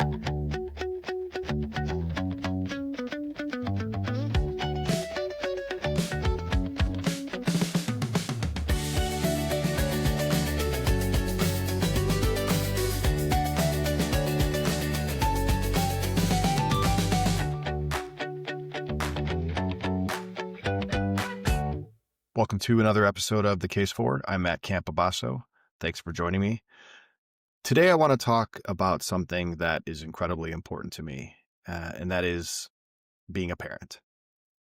Welcome to another episode of The Case Forward. I'm Matt Campobasso. Thanks for joining me. Today, I want to talk about something that is incredibly important to me, and that is being a parent.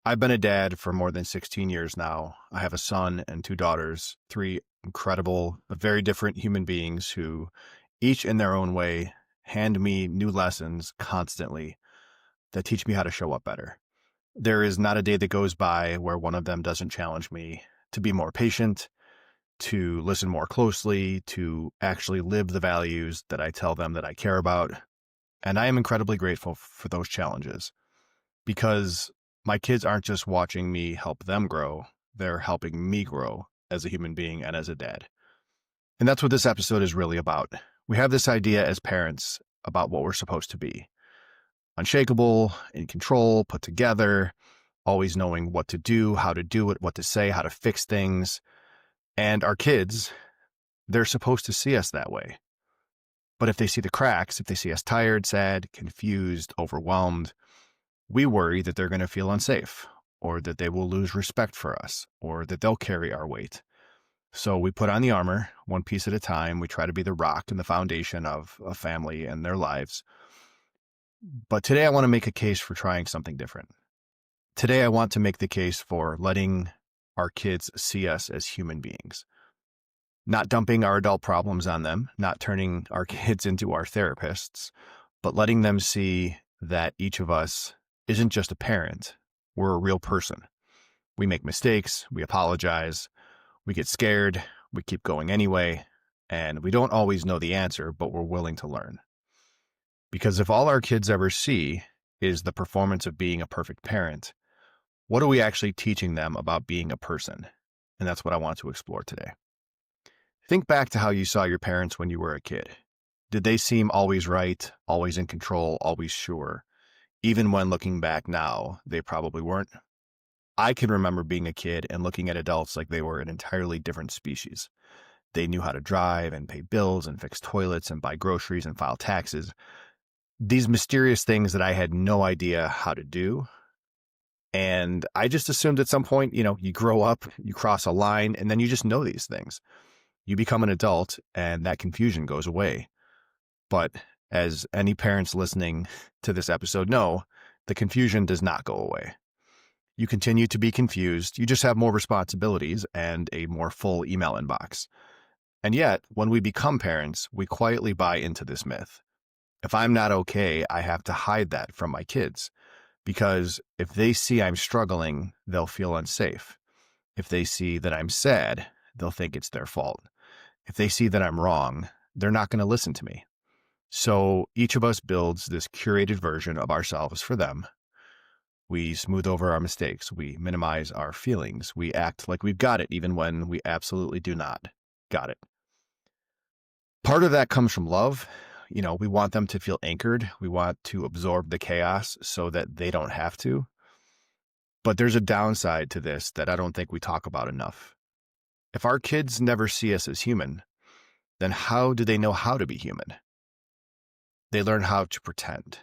I've been a dad for more than 16 years now. I have a son and two daughters, three incredible, very different human beings who, each in their own way, hand me new lessons constantly that teach me how to show up better. There is not a day that goes by where one of them doesn't challenge me to be more patient, to listen more closely, to actually live the values that I tell them that I care about. And I am incredibly grateful for those challenges because my kids aren't just watching me help them grow, they're helping me grow as a human being and as a dad. And that's what this episode is really about. We have this idea as parents about what we're supposed to be. Unshakable, in control, put together, always knowing what to do, how to do it, what to say, how to fix things. And our kids, they're supposed to see us that way. But if they see the cracks, if they see us tired, sad, confused, overwhelmed, we worry that they're going to feel unsafe, or that they will lose respect for us, or that they'll carry our weight. So we put on the armor, one piece at a time. We try to be the rock and the foundation of a family and their lives. But today I want to make a case for trying something different. Today I want to make the case for letting our kids see us as human beings. Not dumping our adult problems on them, not turning our kids into our therapists, but letting them see that each of us isn't just a parent, we're a real person. We make mistakes, we apologize, we get scared, we keep going anyway, and we don't always know the answer, but we're willing to learn. Because if all our kids ever see is the performance of being a perfect parent, what are we actually teaching them about being a person? And that's what I want to explore today. Think back to how you saw your parents when you were a kid. Did they seem always right, always in control, always sure? Even when looking back now, they probably weren't. I can remember being a kid and looking at adults like they were an entirely different species. They knew how to drive and pay bills and fix toilets and buy groceries and file taxes. These mysterious things that I had no idea how to do. And I just assumed at some point, you grow up, you cross a line, and then you just know these things. You become an adult and that confusion goes away. But as any parents listening to this episode know, the confusion does not go away. You continue to be confused. You just have more responsibilities and a more full email inbox. And yet, when we become parents, we quietly buy into this myth. If I'm not okay, I have to hide that from my kids, because if they see I'm struggling, they'll feel unsafe. If they see that I'm sad, they'll think it's their fault. If they see that I'm wrong, they're not going to listen to me. So each of us builds this curated version of ourselves for them. We smooth over our mistakes. We minimize our feelings. We act like we've got it, even when we absolutely do not got it. Part of that comes from love. We want them to feel anchored. We want to absorb the chaos so that they don't have to. But there's a downside to this that I don't think we talk about enough. If our kids never see us as human, then how do they know how to be human? They learn how to pretend.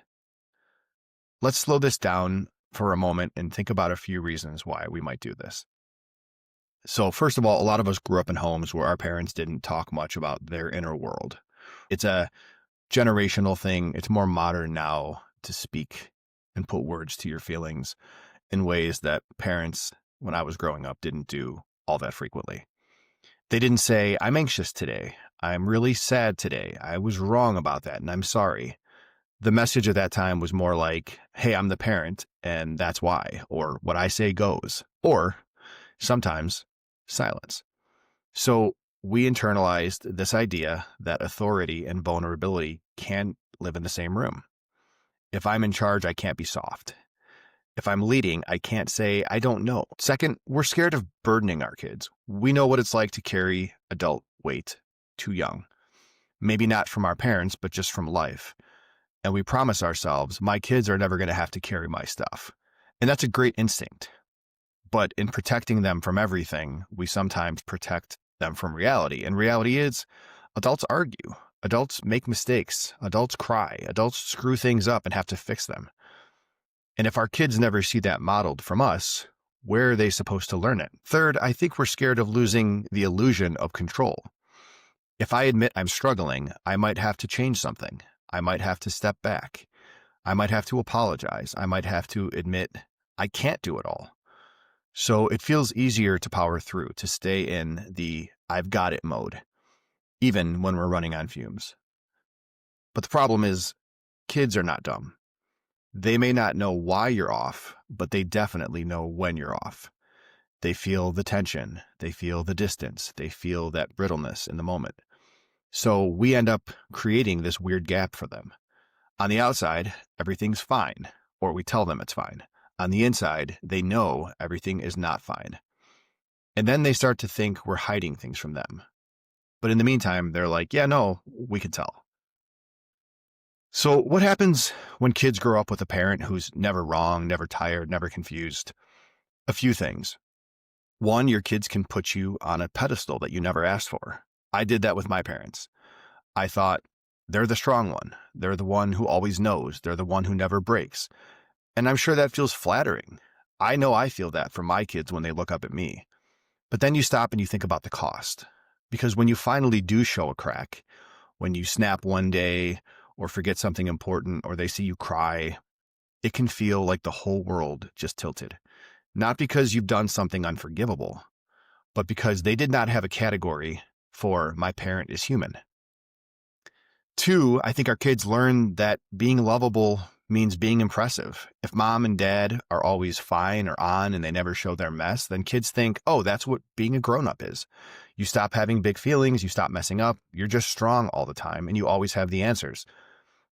Let's slow this down for a moment and think about a few reasons why we might do this. So first of all, a lot of us grew up in homes where our parents didn't talk much about their inner world. It's a generational thing. It's more modern now to speak and put words to your feelings in ways that parents, when I was growing up, didn't do all that frequently. They didn't say, I'm anxious today. I'm really sad today. I was wrong about that, and I'm sorry. The message at that time was more like, hey, I'm the parent, and that's why, or what I say goes, or sometimes silence. So we internalized this idea that authority and vulnerability can't live in the same room. If I'm in charge, I can't be soft. If I'm leading, I can't say, I don't know. Second, we're scared of burdening our kids. We know what it's like to carry adult weight too young. Maybe not from our parents, but just from life. and we promise ourselves, my kids are never going to have to carry my stuff. And that's a great instinct. But in protecting them from everything, we sometimes protect them from reality. And reality is adults argue, adults make mistakes, adults cry, adults screw things up and have to fix them. And if our kids never see that modeled from us, where are they supposed to learn it? Third, I think we're scared of losing the illusion of control. If I admit I'm struggling, I might have to change something. I might have to step back. I might have to apologize. I might have to admit I can't do it all. So it feels easier to power through, to stay in the I've got it mode, even when we're running on fumes. But the problem is, kids are not dumb. They may not know why you're off, but they definitely know when you're off. They feel the tension. They feel the distance. They feel that brittleness in the moment. So we end up creating this weird gap for them. On the outside, everything's fine, or we tell them it's fine. On the inside, they know everything is not fine. And then they start to think we're hiding things from them. But in the meantime, they're like, yeah, no, we can tell. So what happens when kids grow up with a parent who's never wrong, never tired, never confused? A few things. One, your kids can put you on a pedestal that you never asked for. I did that with my parents. I thought, they're the strong one. They're the one who always knows. They're the one who never breaks. And I'm sure that feels flattering. I know I feel that from my kids when they look up at me. But then you stop and you think about the cost. Because when you finally do show a crack, when you snap one day or forget something important or they see you cry, it can feel like the whole world just tilted. Not because you've done something unforgivable, but because they did not have a category for my parent is human. Two, I think our kids learn that being lovable means being impressive. If mom and dad are always fine or on and they never show their mess, then kids think, oh, that's what being a grown-up is. You stop having big feelings, you stop messing up, you're just strong all the time, and you always have the answers.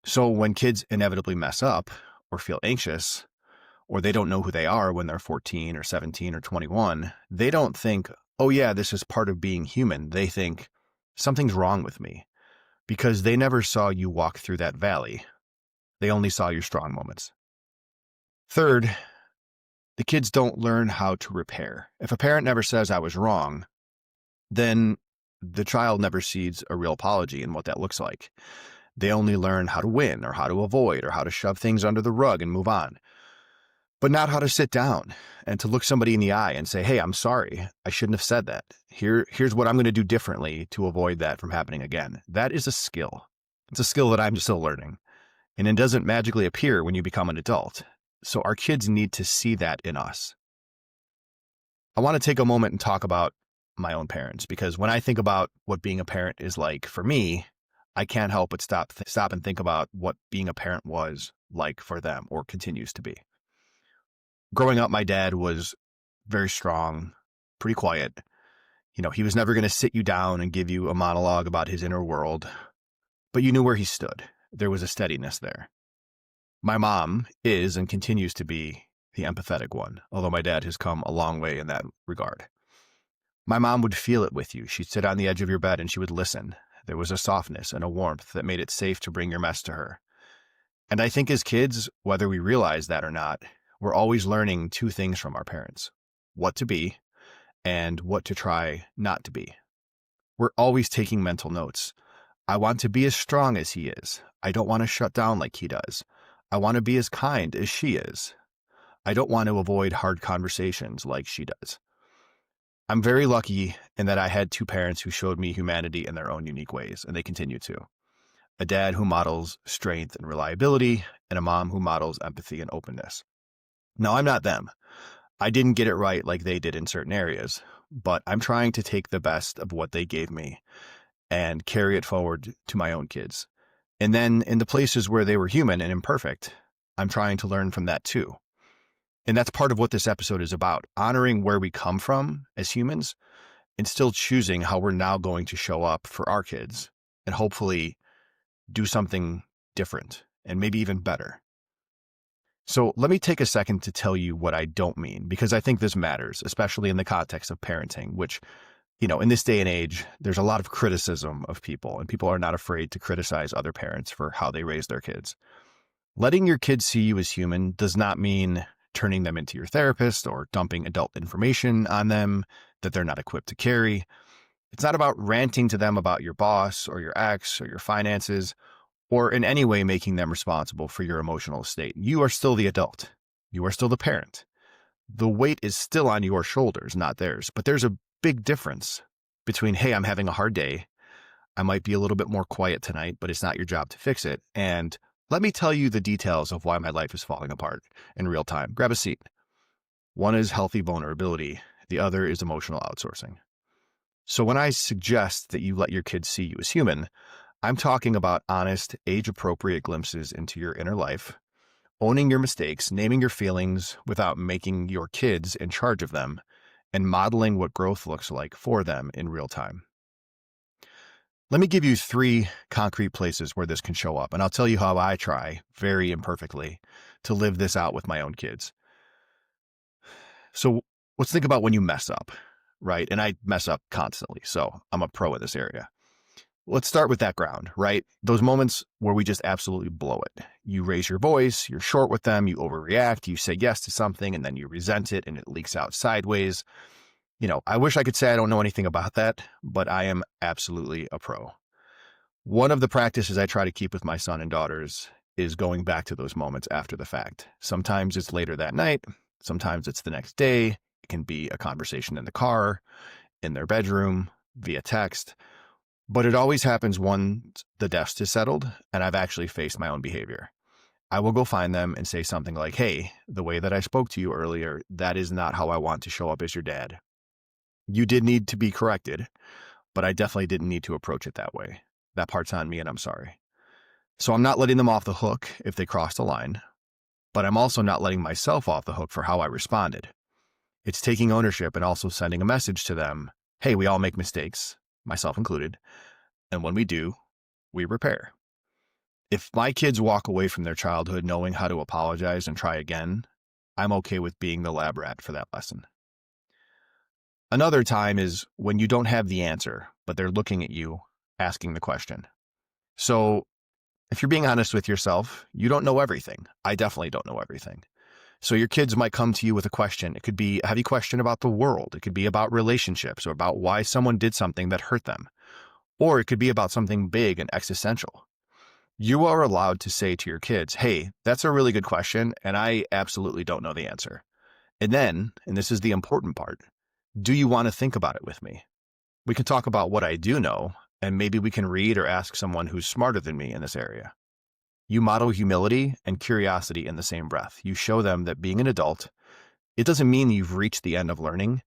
So when kids inevitably mess up or feel anxious, or they don't know who they are when they're 14 or 17 or 21, they don't think, oh yeah, this is part of being human. They think, something's wrong with me. Because they never saw you walk through that valley. They only saw your strong moments. Third, the kids don't learn how to repair. If a parent never says I was wrong, then the child never sees a real apology and what that looks like. They only learn how to win or how to avoid or how to shove things under the rug and move on. But not how to sit down and to look somebody in the eye and say, hey, I'm sorry. I shouldn't have said that. Here's what I'm going to do differently to avoid that from happening again. That is a skill. It's a skill that I'm still learning. And it doesn't magically appear when you become an adult. So our kids need to see that in us. I want to take a moment and talk about my own parents, because when I think about what being a parent is like for me, I can't help but stop and think about what being a parent was like for them or continues to be. Growing up, my dad was very strong, pretty quiet. He was never going to sit you down and give you a monologue about his inner world, but you knew where he stood. There was a steadiness there. My mom is and continues to be the empathetic one, although my dad has come a long way in that regard. My mom would feel it with you. She'd sit on the edge of your bed and she would listen. There was a softness and a warmth that made it safe to bring your mess to her. And I think as kids, whether we realize that or not, we're always learning two things from our parents: what to be and what to try not to be. We're always taking mental notes. I want to be as strong as he is. I don't want to shut down like he does. I want to be as kind as she is. I don't want to avoid hard conversations like she does. I'm very lucky in that I had two parents who showed me humanity in their own unique ways, and they continue to. A dad who models strength and reliability, and a mom who models empathy and openness. Now, I'm not them. I didn't get it right like they did in certain areas, but I'm trying to take the best of what they gave me and carry it forward to my own kids. And then in the places where they were human and imperfect, I'm trying to learn from that too. And that's part of what this episode is about, honoring where we come from as humans and still choosing how we're now going to show up for our kids and hopefully do something different and maybe even better. So let me take a second to tell you what I don't mean, because I think this matters, especially in the context of parenting, which, in this day and age, there's a lot of criticism of people, and people are not afraid to criticize other parents for how they raise their kids. Letting your kids see you as human does not mean turning them into your therapist or dumping adult information on them that they're not equipped to carry. It's not about ranting to them about your boss or your ex or your finances or in any way making them responsible for your emotional state. You are still the adult. You are still the parent. The weight is still on your shoulders, not theirs. But there's a big difference between, hey, I'm having a hard day. I might be a little bit more quiet tonight, but it's not your job to fix it. And let me tell you the details of why my life is falling apart in real time. Grab a seat. One is healthy vulnerability. The other is emotional outsourcing. So when I suggest that you let your kids see you as human, I'm talking about honest, age-appropriate glimpses into your inner life, owning your mistakes, naming your feelings without making your kids in charge of them, and modeling what growth looks like for them in real time. Let me give you 3 concrete places where this can show up, and I'll tell you how I try, very imperfectly, to live this out with my own kids. So let's think about when you mess up, right? And I mess up constantly, so I'm a pro in this area. Let's start with that ground, right? Those moments where we just absolutely blow it. You raise your voice, you're short with them, you overreact, you say yes to something, and then you resent it and it leaks out sideways. I wish I could say I don't know anything about that, but I am absolutely a pro. One of the practices I try to keep with my son and daughters is going back to those moments after the fact. Sometimes it's later that night, sometimes it's the next day. It can be a conversation in the car, in their bedroom, via text. But it always happens once the dust is settled and I've actually faced my own behavior. I will go find them and say something like, hey, the way that I spoke to you earlier, that is not how I want to show up as your dad. You did need to be corrected, but I definitely didn't need to approach it that way. That part's on me and I'm sorry. So I'm not letting them off the hook if they cross the line, but I'm also not letting myself off the hook for how I responded. It's taking ownership and also sending a message to them. Hey, we all make mistakes, myself included. And when we do, we repair. If my kids walk away from their childhood knowing how to apologize and try again, I'm okay with being the lab rat for that lesson. Another time is when you don't have the answer, but they're looking at you, asking the question. So if you're being honest with yourself, you don't know everything. I definitely don't know everything. So your kids might come to you with a question. It could be a heavy question about the world. It could be about relationships or about why someone did something that hurt them. Or it could be about something big and existential. You are allowed to say to your kids, hey, that's a really good question, and I absolutely don't know the answer. And then, and this is the important part, do you want to think about it with me? We can talk about what I do know, and maybe we can read or ask someone who's smarter than me in this area. You model humility and curiosity in the same breath. You show them that being an adult, it doesn't mean you've reached the end of learning.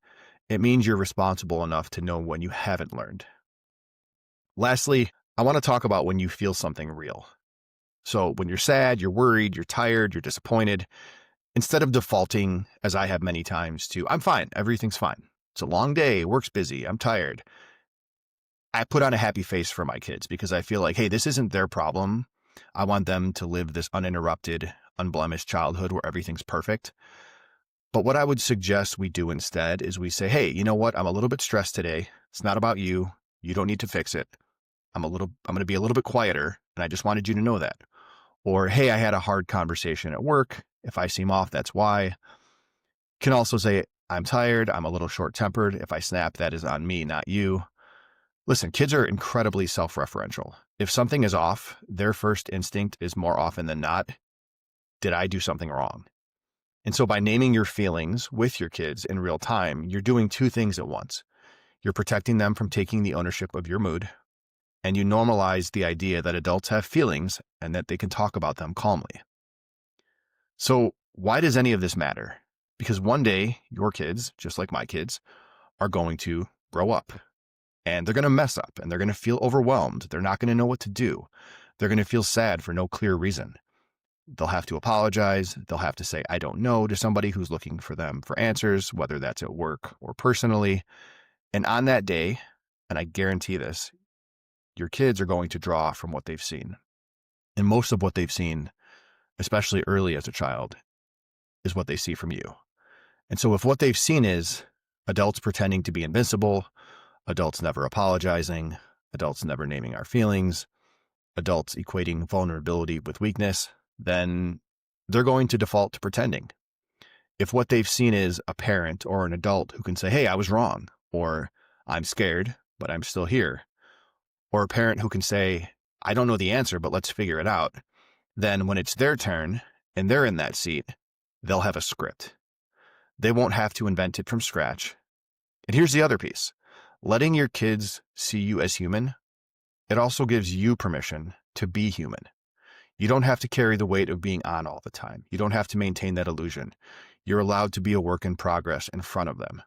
It means you're responsible enough to know when you haven't learned. Lastly, I want to talk about when you feel something real. So when you're sad, you're worried, you're tired, you're disappointed, instead of defaulting, as I have many times, to, I'm fine, everything's fine. It's a long day, work's busy, I'm tired. I put on a happy face for my kids because I feel like, hey, this isn't their problem. I want them to live this uninterrupted, unblemished childhood where everything's perfect. But what I would suggest we do instead is we say, hey, you know what? I'm a little bit stressed today. It's not about you. You don't need to fix it. I'm going to be a little bit quieter, and I just wanted you to know that. Or, hey, I had a hard conversation at work. If I seem off, that's why. Can also say, I'm tired. I'm a little short-tempered. If I snap, that is on me, not you. Listen, kids are incredibly self-referential. If something is off, their first instinct is more often than not, did I do something wrong? And so by naming your feelings with your kids in real time, you're doing 2 things at once. You're protecting them from taking the ownership of your mood, and you normalize the idea that adults have feelings and that they can talk about them calmly. So why does any of this matter? Because one day, your kids, just like my kids, are going to grow up. And they're going to mess up and they're going to feel overwhelmed. They're not going to know what to do. They're going to feel sad for no clear reason. They'll have to apologize. They'll have to say, I don't know, to somebody who's looking for them for answers, whether that's at work or personally. And on that day, and I guarantee this, your kids are going to draw from what they've seen. And most of what they've seen, especially early as a child, is what they see from you. And so if what they've seen is adults pretending to be invincible, adults never apologizing, adults never naming our feelings, adults equating vulnerability with weakness, then they're going to default to pretending. If what they've seen is a parent or an adult who can say, hey, I was wrong, or I'm scared, but I'm still here, or a parent who can say, I don't know the answer, but let's figure it out, then when it's their turn and they're in that seat, they'll have a script. They won't have to invent it from scratch. And here's the other piece. Letting your kids see you as human, it also gives you permission to be human. You don't have to carry the weight of being on all the time. You don't have to maintain that illusion. You're allowed to be a work in progress in front of them.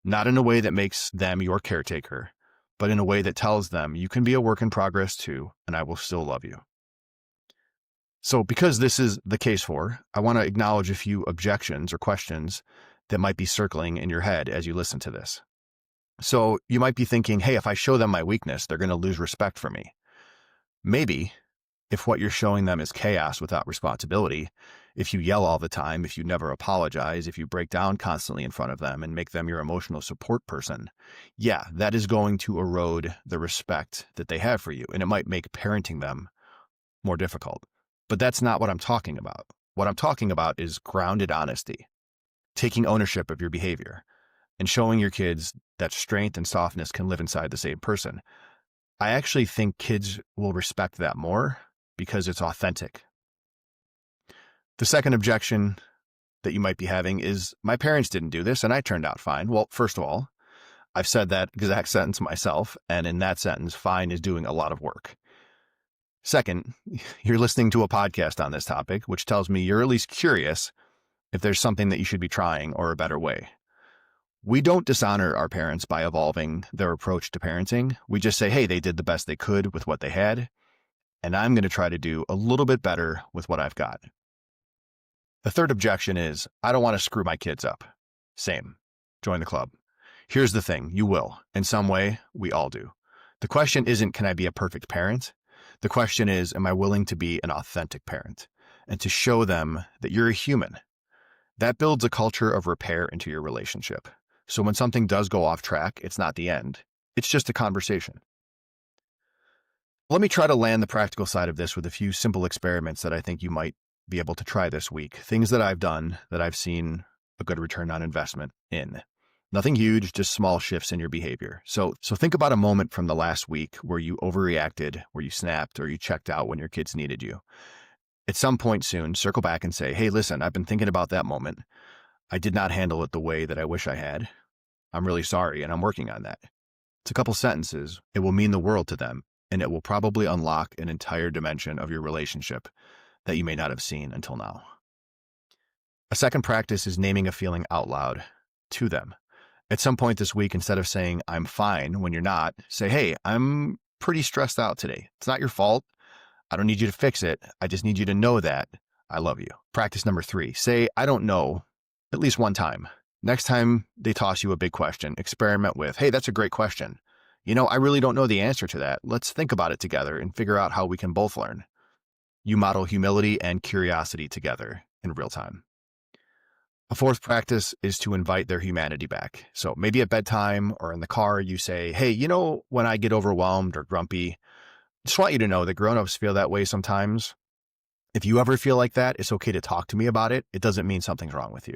Not in a way that makes them your caretaker, but in a way that tells them you can be a work in progress too, and I will still love you. So because this is the case for, I want to acknowledge a few objections or questions that might be circling in your head as you listen to this. So you might be thinking, hey, if I show them my weakness, they're going to lose respect for me. Maybe if what you're showing them is chaos without responsibility, if you yell all the time, if you never apologize, if you break down constantly in front of them and make them your emotional support person, yeah, that is going to erode the respect that they have for you, and it might make parenting them more difficult. But that's not what I'm talking about. What I'm talking about is grounded honesty, taking ownership of your behavior, and showing your kids that strength and softness can live inside the same person. I actually think kids will respect that more because it's authentic. The second objection that you might be having is, my parents didn't do this and I turned out fine. Well, first of all, I've said that exact sentence myself, and in that sentence, fine is doing a lot of work. Second, you're listening to a podcast on this topic, which tells me you're at least curious if there's something that you should be trying or a better way. We don't dishonor our parents by evolving their approach to parenting. We just say, hey, they did the best they could with what they had, and I'm going to try to do a little bit better with what I've got. The third objection is, I don't want to screw my kids up. Same. Join the club. Here's the thing, you will. In some way, we all do. The question isn't, can I be a perfect parent? The question is, am I willing to be an authentic parent and to show them that you're a human? That builds a culture of repair into your relationship. So when something does go off track, it's not the end. It's just a conversation. Let me try to land the practical side of this with a few simple experiments that I think you might be able to try this week. Things that I've done that I've seen a good return on investment in. Nothing huge, just small shifts in your behavior. So think about a moment from the last week where you overreacted, where you snapped, or you checked out when your kids needed you. At some point soon, circle back and say, hey, listen, I've been thinking about that moment. I did not handle it the way that I wish I had. I'm really sorry, and I'm working on that. It's a couple sentences. It will mean the world to them, and it will probably unlock an entire dimension of your relationship that you may not have seen until now. A second practice is naming a feeling out loud to them. At some point this week, instead of saying, I'm fine when you're not, say, hey, I'm pretty stressed out today. It's not your fault. I don't need you to fix it. I just need you to know that I love you. Practice number 3, say, I don't know, at least one time. Next time they toss you a big question, experiment with, hey, that's a great question. I really don't know the answer to that. Let's think about it together and figure out how we can both learn. You model humility and curiosity together in real time. A fourth practice is to invite their humanity back. So maybe at bedtime or in the car, you say, hey, when I get overwhelmed or grumpy, just want you to know that grown-ups feel that way sometimes. If you ever feel like that, it's okay to talk to me about it. It doesn't mean something's wrong with you.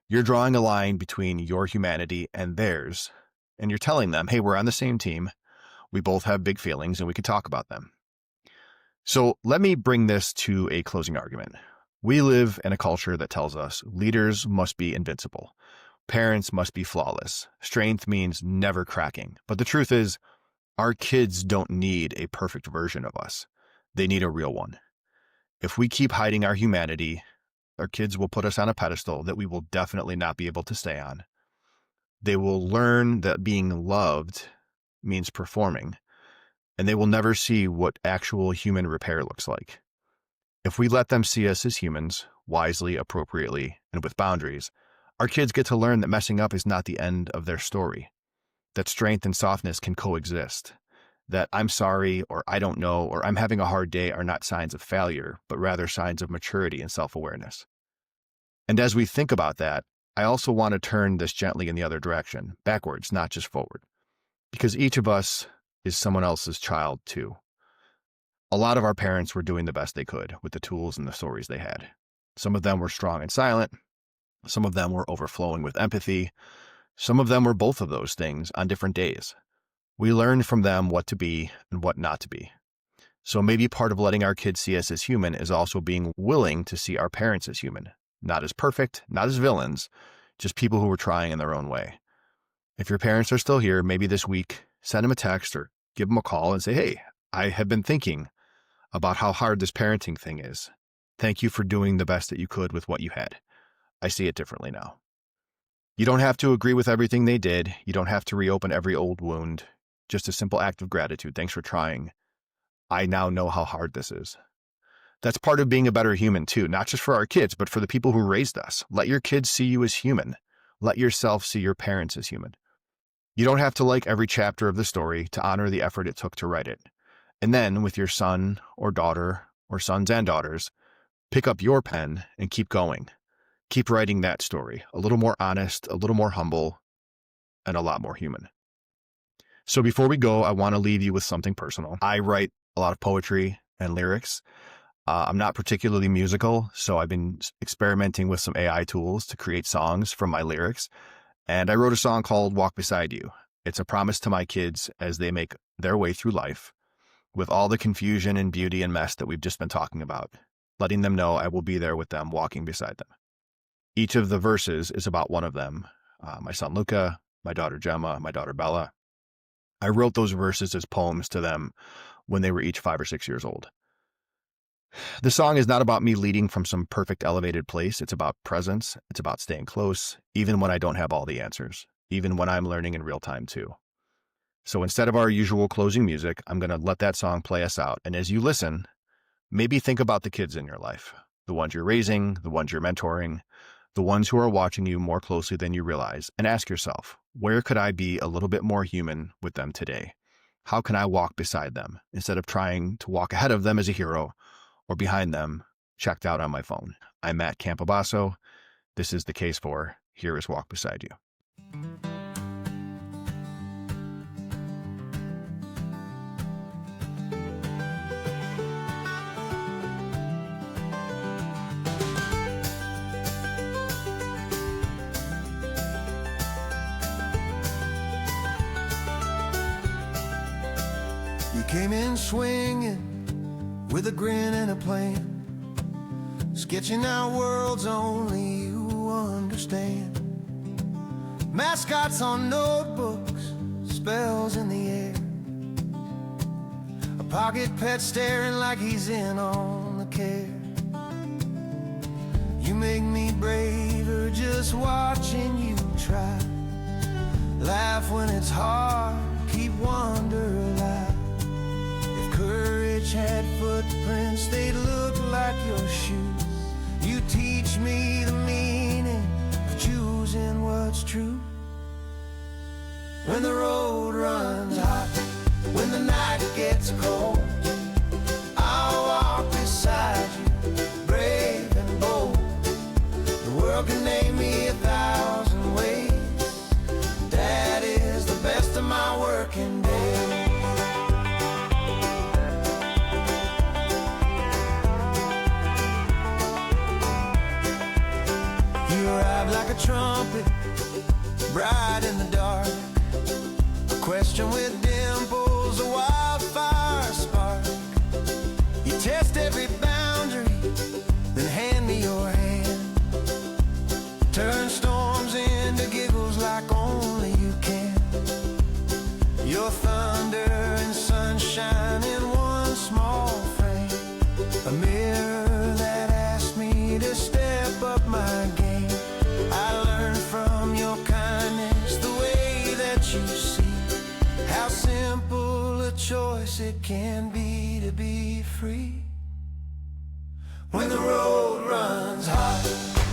You're drawing a line between your humanity and theirs, and you're telling them, hey, we're on the same team. We both have big feelings and we can talk about them. So let me bring this to a closing argument. We live in a culture that tells us leaders must be invincible. Parents must be flawless. Strength means never cracking. But the truth is, our kids don't need a perfect version of us. They need a real one. If we keep hiding our humanity, our kids will put us on a pedestal that we will definitely not be able to stay on. They will learn that being loved means performing, and they will never see what actual human repair looks like. If we let them see us as humans, wisely, appropriately, and with boundaries, our kids get to learn that messing up is not the end of their story, that strength and softness can coexist, that I'm sorry, or I don't know, or I'm having a hard day are not signs of failure, but rather signs of maturity and self-awareness. And as we think about that, I also want to turn this gently in the other direction, backwards, not just forward, because each of us is someone else's child too. A lot of our parents were doing the best they could with the tools and the stories they had. Some of them were strong and silent. Some of them were overflowing with empathy. Some of them were both of those things on different days. We learned from them what to be and what not to be. So maybe part of letting our kids see us as human is also being willing to see our parents as human, not as perfect, not as villains, just people who were trying in their own way. If your parents are still here, maybe this week, send them a text or give them a call and say, hey, I have been thinking about how hard this parenting thing is. Thank you for doing the best that you could with what you had. I see it differently now. You don't have to agree with everything they did. You don't have to reopen every old wound. Just a simple act of gratitude. Thanks for trying. I now know how hard this is. That's part of being a better human too, not just for our kids, but for the people who raised us. Let your kids see you as human. Let yourself see your parents as human. You don't have to like every chapter of the story to honor the effort it took to write it. And then with your son or daughter or sons and daughters, pick up your pen and keep going. Keep writing that story, a little more honest, a little more humble, and a lot more human. So before we go, I want to leave you with something personal. I write a lot of poetry and lyrics. I'm not particularly musical, so I've been experimenting with some AI tools to create songs from my lyrics. And I wrote a song called Walk Beside You. It's a promise to my kids as they make their way through life with all the confusion and beauty and mess that we've just been talking about, letting them know I will be there with them, walking beside them. Each of the verses is about one of them, my son Luca, my daughter Gemma, my daughter Bella. I wrote those verses as poems to them when they were each 5 or 6 years old. The song is not about me leading from some perfect elevated place. It's about presence. It's about staying close, even when I don't have all the answers, even when I'm learning in real time too. So instead of our usual closing music, I'm going to let that song play us out. And as you listen, maybe think about the kids in your life, the ones you're raising, the ones you're mentoring, the ones who are watching you more closely than you realize, and ask yourself, where could I be a little bit more human with them today? How can I walk beside them instead of trying to walk ahead of them as a hero or behind them, checked out on my phone? I'm Matt Campobasso. This is the Case for. Here is Walk Beside You. You came in swinging with a grin and a plan, sketching out worlds only you understand. Mascots on notebooks, spells in the air, a pocket pet staring like he's in on the care. You make me braver just watching you try. Laugh when it's hard, keep wonder alive. Courage had footprints, they'd look like your shoes. You teach me the meaning of choosing what's true. When the road runs hot, when the night gets cold, I'll walk beside you, brave and bold. The world can name me 1,000 ways. That is the best of my working days. Like a trumpet, bright in the dark, a question with dimples, a wildfire spark. You test every boundary, then hand me your hand. Turn storms into giggles like only you can. Your thunder and sunshine in one small frame, a mirror that asks me to step up my game. I learned from your kindness the way that you see how simple a choice it can be to be free. When the road runs hot,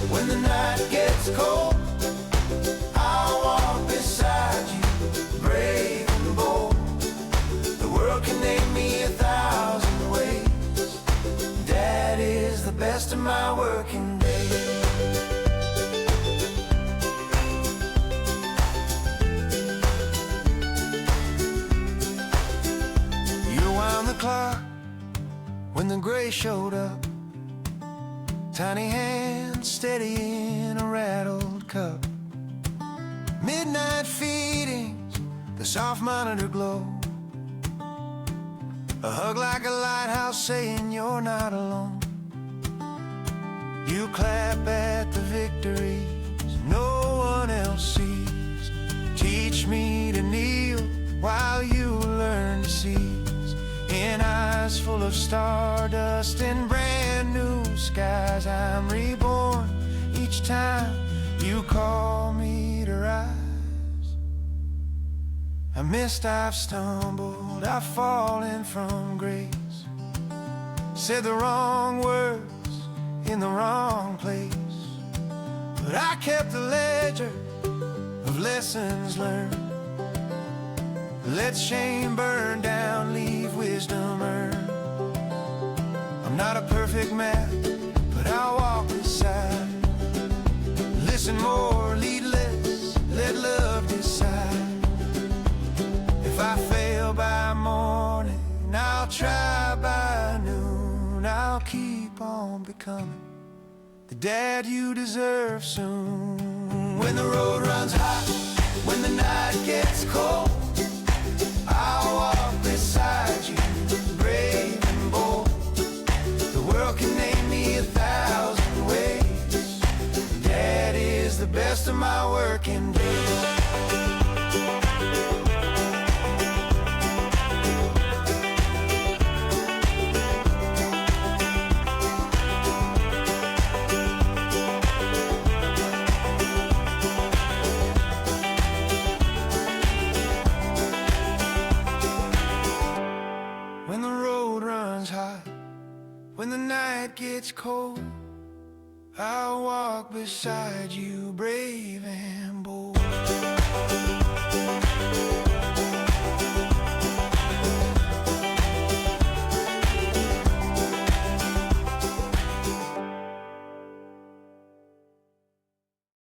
when the night gets cold, I'll walk beside you, brave and bold. The world can name me 1,000 ways. That is the best of my working days. Clock the gray showed up, tiny hands steadying a rattled cup. Midnight feedings, the soft monitor glow, a hug like a lighthouse saying you're not alone. You clap at the victories no one else sees. Teach me to kneel while you learn to seize. In eyes full of stardust and brand new skies, I'm reborn each time you call me to rise. I missed, I've stumbled, I've fallen from grace, said the wrong words in the wrong place, but I kept the ledger of lessons learned. Let shame burn down, leave wisdom earned. I'm not a perfect man, but I'll walk beside. Listen more, lead less, let love decide. If I fail by morning, I'll try by noon. I'll keep on becoming the dad you deserve soon. When the road runs hot, when the night gets cold, I'll walk beside you, brave and bold. The world can name me 1,000 ways. Dad is the best of my working days. When the road runs hot, when the night gets cold, I'll walk beside you, brave